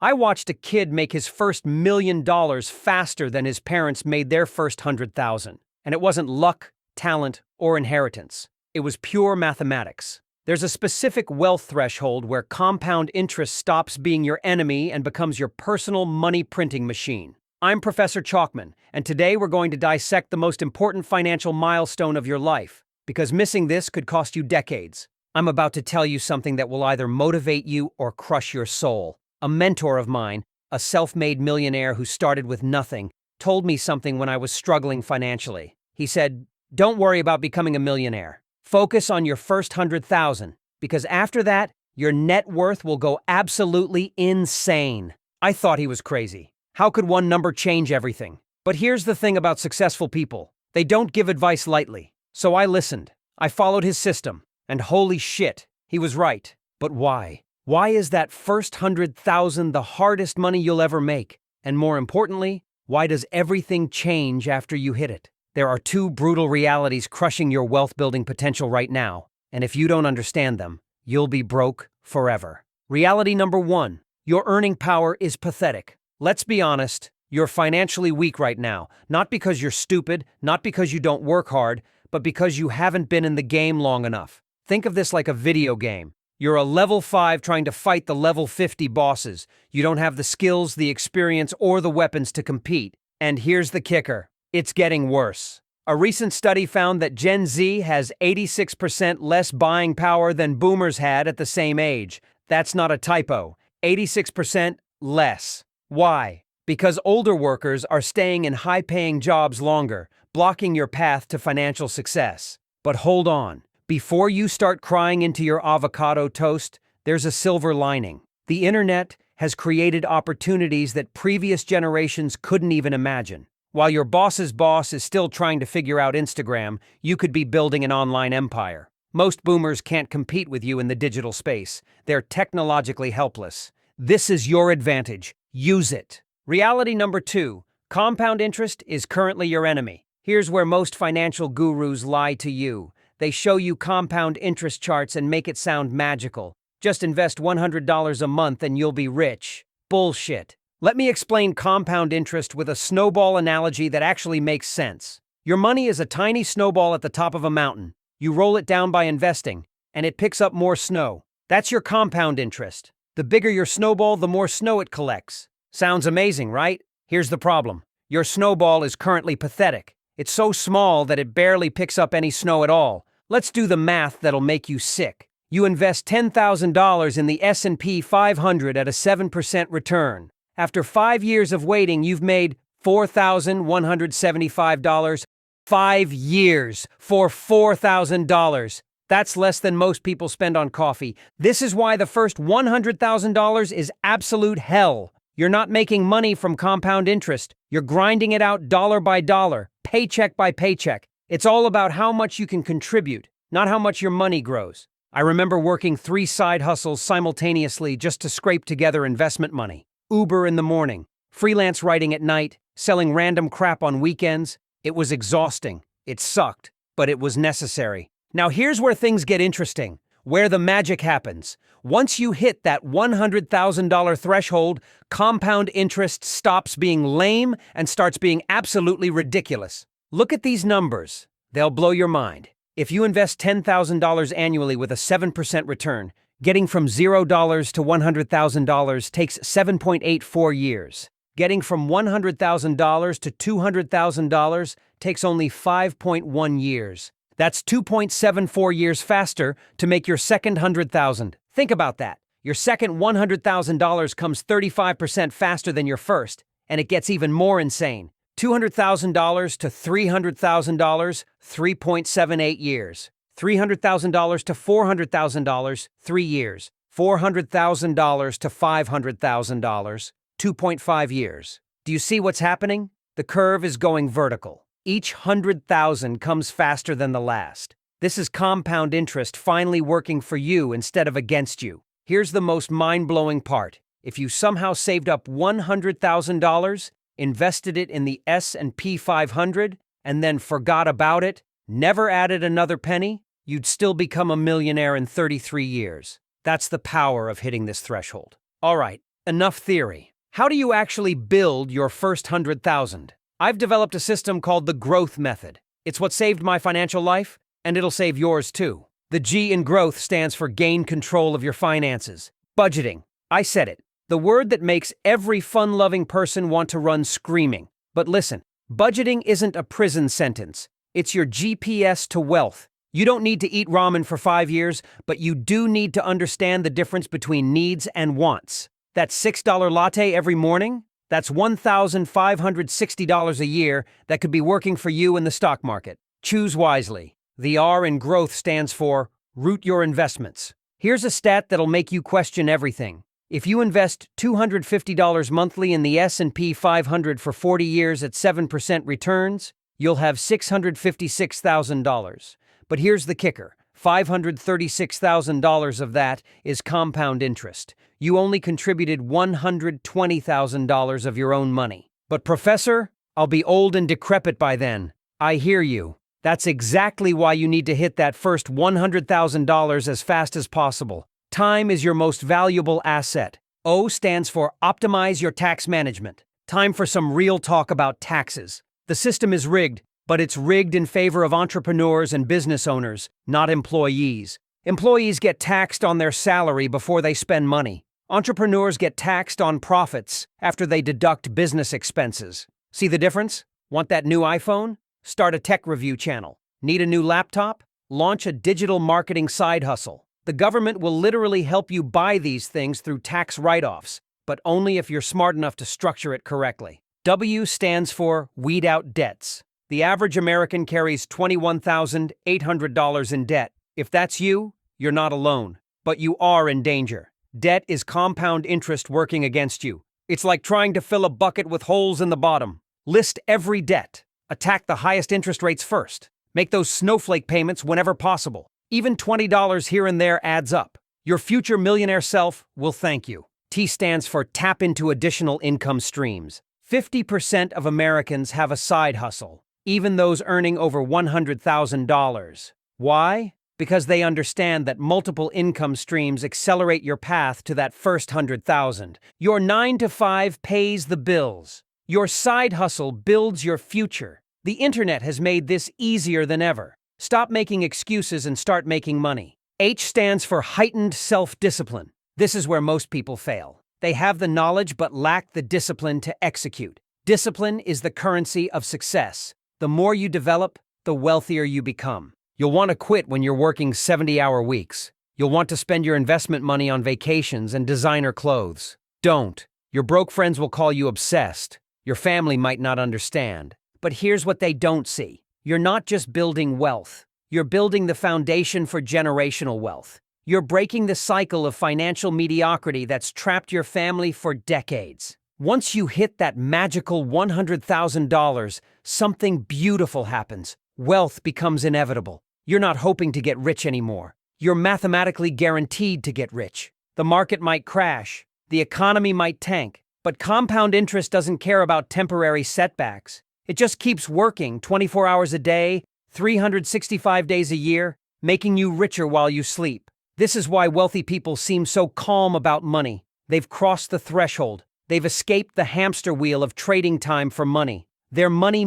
I watched a kid make his first $1 million faster than his parents made their first 100,000. And it wasn't luck, talent, or inheritance. It was pure mathematics. There's a specific wealth threshold where compound interest stops being your enemy and becomes your personal money printing machine. I'm Professor Chalkman, and today we're going to dissect the most important financial milestone of your life, because missing this could cost you decades. I'm about to tell you something that will either motivate you or crush your soul. A mentor of mine, a self-made millionaire who started with nothing, told me something when I was struggling financially. He said, "Don't worry about becoming a millionaire. Focus on your first 100,000, because after that, your net worth will go absolutely insane." I thought he was crazy. How could one number change everything? But here's the thing about successful people. They don't give advice lightly. So I listened. I followed his system. And holy shit, he was right. But why? Why is that first 100,000 the hardest money you'll ever make? And more importantly, why does everything change after you hit it? There are two brutal realities crushing your wealth-building potential right now. And if you don't understand them, you'll be broke forever. Reality number one, your earning power is pathetic. Let's be honest, you're financially weak right now, not because you're stupid, not because you don't work hard, but because you haven't been in the game long enough. Think of this like a video game. You're a level 5 trying to fight the level 50 bosses. You don't have the skills, the experience, or the weapons to compete. And here's the kicker. It's getting worse. A recent study found that Gen Z has 86% less buying power than boomers had at the same age. That's not a typo. 86% less. Why? Because older workers are staying in high-paying jobs longer, blocking your path to financial success. But hold on. Before you start crying into your avocado toast, there's a silver lining. The internet has created opportunities that previous generations couldn't even imagine. While your boss's boss is still trying to figure out Instagram, you could be building an online empire. Most boomers can't compete with you in the digital space. They're technologically helpless. This is your advantage. Use it. Reality number two, compound interest is currently your enemy. Here's where most financial gurus lie to you. They show you compound interest charts and make it sound magical. Just invest $100 a month and you'll be rich. Bullshit. Let me explain compound interest with a snowball analogy that actually makes sense. Your money is a tiny snowball at the top of a mountain. You roll it down by investing, and it picks up more snow. That's your compound interest. The bigger your snowball, the more snow it collects. Sounds amazing, right? Here's the problem. Your snowball is currently pathetic. It's so small that it barely picks up any snow at all. Let's do the math that'll make you sick. You invest $10,000 in the S&P 500 at a 7% return. After 5 years of waiting, you've made $4,175. 5 years for $4,000. That's less than most people spend on coffee. This is why the first $100,000 is absolute hell. You're not making money from compound interest. You're grinding it out dollar by dollar, paycheck by paycheck. It's all about how much you can contribute, not how much your money grows. I remember working 3 side hustles simultaneously just to scrape together investment money. Uber in the morning, freelance writing at night, selling random crap on weekends. It was exhausting. It sucked, but it was necessary. Now here's where things get interesting, where the magic happens. Once you hit that $100,000 threshold, compound interest stops being lame and starts being absolutely ridiculous. Look at these numbers. They'll blow your mind. If you invest $10,000 annually with a 7% return, getting from $0 to $100,000 takes 7.84 years. Getting from $100,000 to $200,000 takes only 5.1 years. That's 2.74 years faster to make your second 100,000. Think about that. Your second $100,000 comes 35% faster than your first, and it gets even more insane. $200,000 to $300,000, 3.78 years. $300,000 to $400,000, 3 years. $400,000 to $500,000, 2.5 years. Do you see what's happening? The curve is going vertical. Each 100,000 comes faster than the last. This is compound interest finally working for you instead of against you. Here's the most mind-blowing part. If you somehow saved up $100,000, invested it in the S&P 500, and then forgot about it, never added another penny, you'd still become a millionaire in 33 years. That's the power of hitting this threshold. All right, enough theory. How do you actually build your first 100,000? I've developed a system called the growth method. It's what saved my financial life, and it'll save yours too. The G in growth stands for gain control of your finances. Budgeting. I said it. The word that makes every fun-loving person want to run screaming. But listen, budgeting isn't a prison sentence. It's your GPS to wealth. You don't need to eat ramen for 5 years, but you do need to understand the difference between needs and wants. That $6 latte every morning? That's $1,560 a year that could be working for you in the stock market. Choose wisely. The R in growth stands for root your investments. Here's a stat that'll make you question everything. If you invest $250 monthly in the S&P 500 for 40 years at 7% returns, you'll have $656,000. But here's the kicker. $536,000 of that is compound interest. You only contributed $120,000 of your own money. But Professor, I'll be old and decrepit by then. I hear you. That's exactly why you need to hit that first $100,000 as fast as possible. Time is your most valuable asset. O stands for optimize your tax management. Time for some real talk about taxes. The system is rigged, but it's rigged in favor of entrepreneurs and business owners, not employees. Employees get taxed on their salary before they spend money. Entrepreneurs get taxed on profits after they deduct business expenses. See the difference? Want that new iPhone? Start a tech review channel. Need a new laptop? Launch a digital marketing side hustle. The government will literally help you buy these things through tax write-offs, but only if you're smart enough to structure it correctly. W stands for weed out debts. The average American carries $21,800 in debt. If that's you, you're not alone, but you are in danger. Debt is compound interest working against you. It's like trying to fill a bucket with holes in the bottom. List every debt. Attack the highest interest rates first. Make those snowflake payments whenever possible. Even $20 here and there adds up. Your future millionaire self will thank you. T stands for tap into additional income streams. 50% of Americans have a side hustle, even those earning over $100,000. Why? Because they understand that multiple income streams accelerate your path to that first 100,000. Your 9-to-5 pays the bills. Your side hustle builds your future. The internet has made this easier than ever. Stop making excuses and start making money. H stands for heightened self-discipline. This is where most people fail. They have the knowledge but lack the discipline to execute. Discipline is the currency of success. The more you develop, the wealthier you become. You'll want to quit when you're working 70-hour weeks. You'll want to spend your investment money on vacations and designer clothes. Don't. Your broke friends will call you obsessed. Your family might not understand. But here's what they don't see. You're not just building wealth. You're building the foundation for generational wealth. You're breaking the cycle of financial mediocrity that's trapped your family for decades. Once you hit that magical $100,000, something beautiful happens. Wealth becomes inevitable. You're not hoping to get rich anymore. You're mathematically guaranteed to get rich. The market might crash. The economy might tank. But compound interest doesn't care about temporary setbacks. It just keeps working 24 hours a day, 365 days a year, making you richer while you sleep. This is why wealthy people seem so calm about money. They've crossed the threshold. They've escaped the hamster wheel of trading time for money. Their money,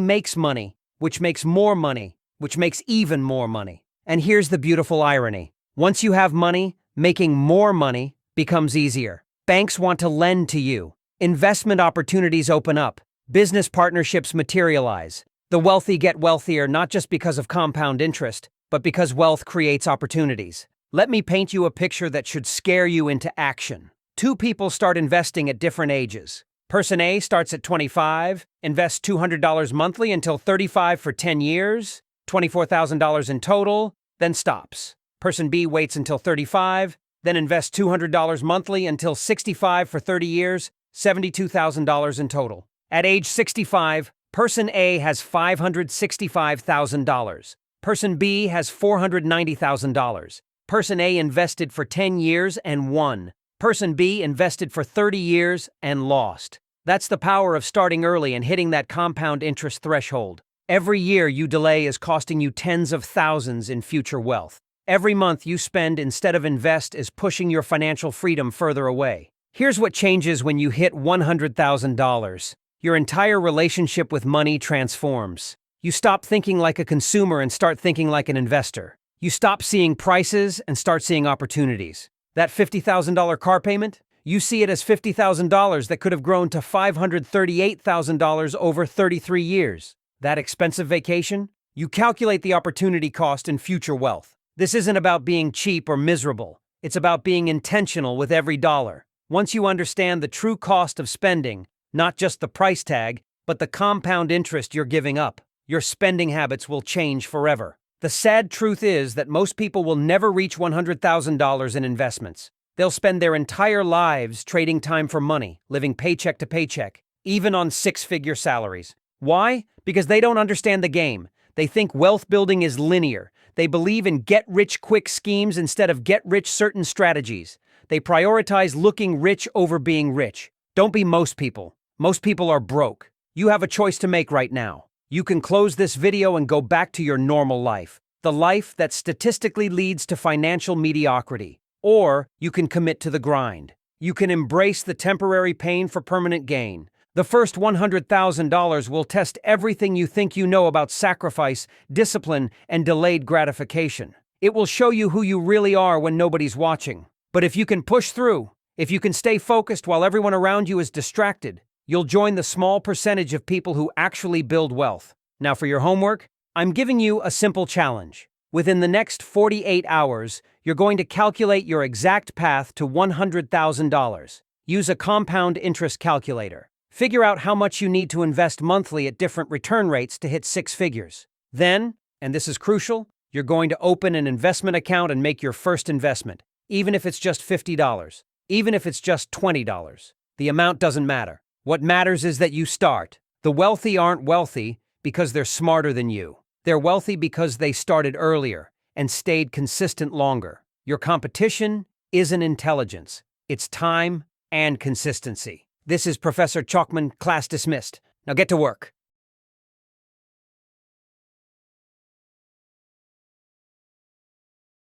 which makes more money, which makes even more money. And here's the beautiful irony. Once you have money, making more money becomes easier. Banks want to lend to you. Investment opportunities open up. Business partnerships materialize. The wealthy get wealthier not just because of compound interest, but because wealth creates opportunities. Let me paint you a picture that should scare you into action. Two people start investing at different ages. Person A starts at 25, invests $200 monthly until 35 for 10 years, $24,000 in total, then stops. Person B waits until 35, then invests $200 monthly until 65 for 30 years, $72,000 in total. At age 65, Person A has $565,000. Person B has $490,000. Person A invested for 10 years and won. Person B invested for 30 years and lost. That's the power of starting early and hitting that compound interest threshold. Every year you delay is costing you tens of thousands in future wealth. Every month you spend instead of invest is pushing your financial freedom further away. Here's what changes when you hit $100,000. Your entire relationship with money transforms. You stop thinking like a consumer and start thinking like an investor. You stop seeing prices and start seeing opportunities. That $50,000 car payment? You see it as $50,000 that could have grown to $538,000 over 33 years. That expensive vacation? You calculate the opportunity cost in future wealth. This isn't about being cheap or miserable. It's about being intentional with every dollar. Once you understand the true cost of spending, not just the price tag, but the compound interest you're giving up, your spending habits will change forever. The sad truth is that most people will never reach $100,000 in investments. They'll spend their entire lives trading time for money, living paycheck to paycheck, even on six-figure salaries. Why? Because they don't understand the game. They think wealth building is linear. They believe in get-rich-quick schemes instead of get-rich-certain strategies. They prioritize looking rich over being rich. Don't be most people. Most people are broke. You have a choice to make right now. You can close this video and go back to your normal life, the life that statistically leads to financial mediocrity. Or you can commit to the grind. You can embrace the temporary pain for permanent gain. The first $100,000 will test everything you think you know about sacrifice, discipline, and delayed gratification. It will show you who you really are when nobody's watching. But if you can push through, if you can stay focused while everyone around you is distracted, you'll join the small percentage of people who actually build wealth. Now for your homework, I'm giving you a simple challenge. Within the next 48 hours, you're going to calculate your exact path to $100,000. Use a compound interest calculator. Figure out how much you need to invest monthly at different return rates to hit six figures. Then, and this is crucial, you're going to open an investment account and make your first investment, even if it's just $50, even if it's just $20. The amount doesn't matter. What matters is that you start. The wealthy aren't wealthy because they're smarter than you. They're wealthy because they started earlier and stayed consistent longer. Your competition isn't intelligence. It's time and consistency. This is Professor Chalkman, class dismissed. Now get to work.